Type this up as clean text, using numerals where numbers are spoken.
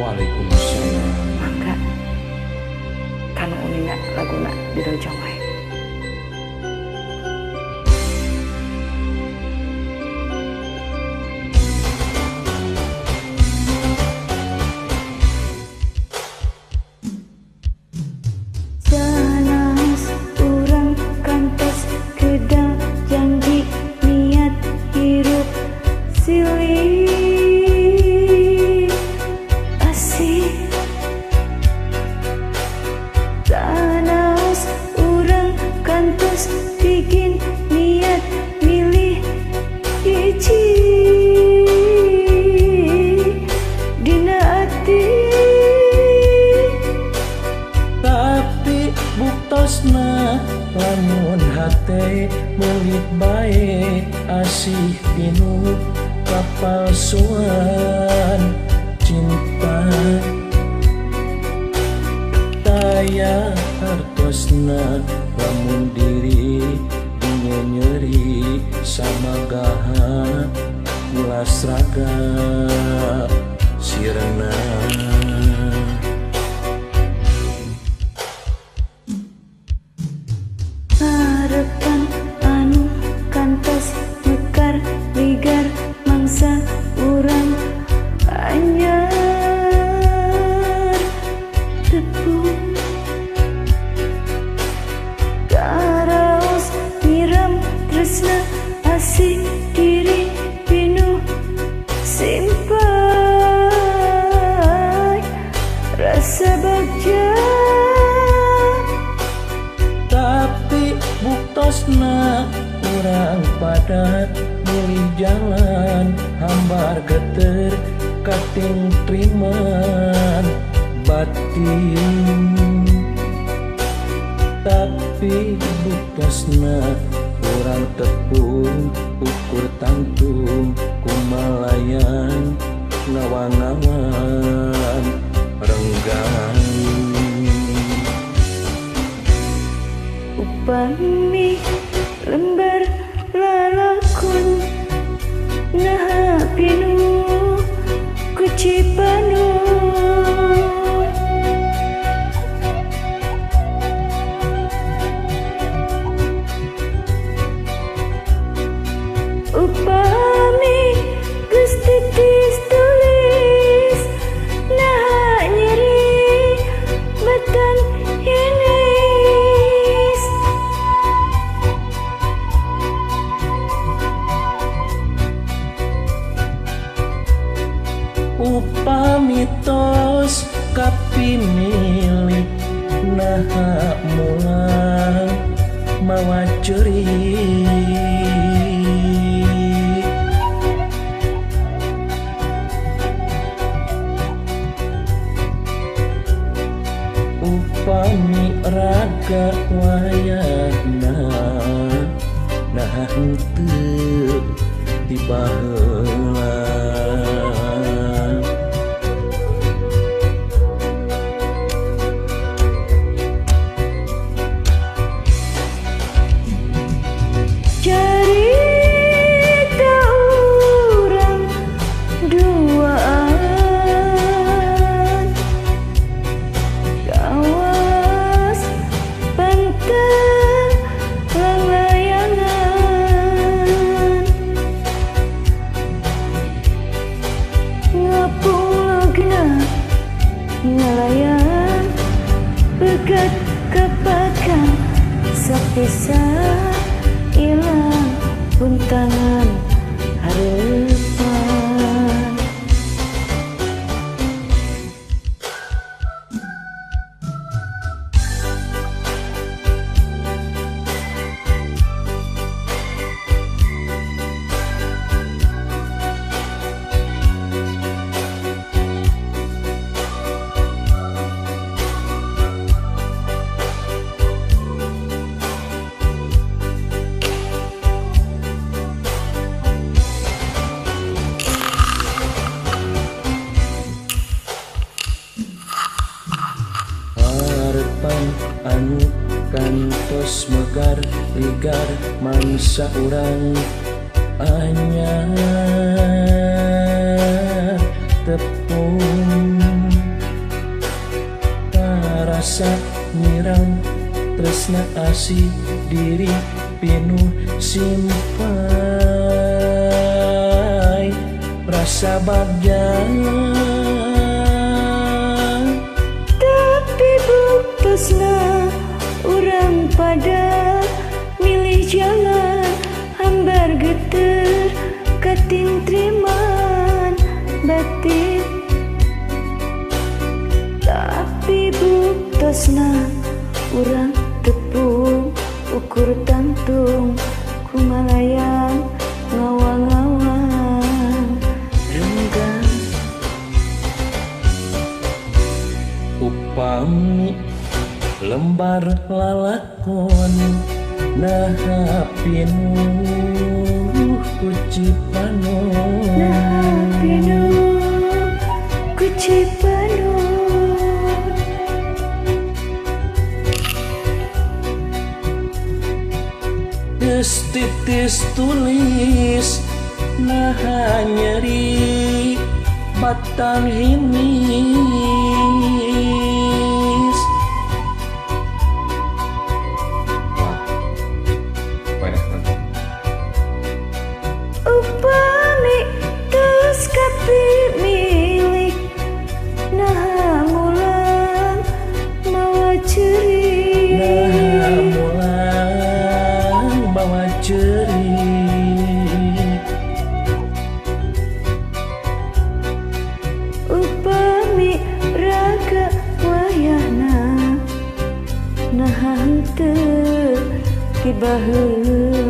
Waalaikumsalam. Mangga kanu uninga laguna dirojong wae. Sanas urang kantos kedah janji niat hirup silih asih. Sanas urang kantos bikin niat milih hiji dina ati. Tapi buktosna lamun hate meuli bae asih pinuh kapalsuan cinta. Taya hartosna lamun diri ingin nyeri samagaha ulas raga sirna. Harapan anu kantos mekar ligar mangsa urang anyar tepung karaos nyiram tresna asih diri pinuh simpai rasa bagja. Tapi buktosna urang padat milih jalan hambar geter kating triman batin. Tapi buktosna urang tepung ukur tangtung kumalayan ngawang-ngawang renggang. Upami lembar lalakun naha pinuh kucipanu. Upami geus titis tulis naha nyeri batan hinis. Upami tos kapimilih naha mulang mawa curi. Upami raga wayahna nah henteu tiba heula. Carita urang duaan gawas pantang lalayangan ngapulagna ngalayan begat kapakan sapisah ilang buntangan harapan. Anu kantos megar ligar mangsa urang anyar tepung rasa nyirang tresna asih diri pinuh simpai rasa bagja tapi buktinya orang pada milih jalan hambar geter kating triman batin tapi buktinya orang tepung ukur tantung kumalayang ngawang-ngawang renggang upami lembar lalakon nah pinuh kucipanon nah pinuh kucipanon titis tulis nah nyeri batang himis upami tos kapilih nah mulang mawa ceri nah mulang bawa ceri upami raga wayahna nah henteu tiba heula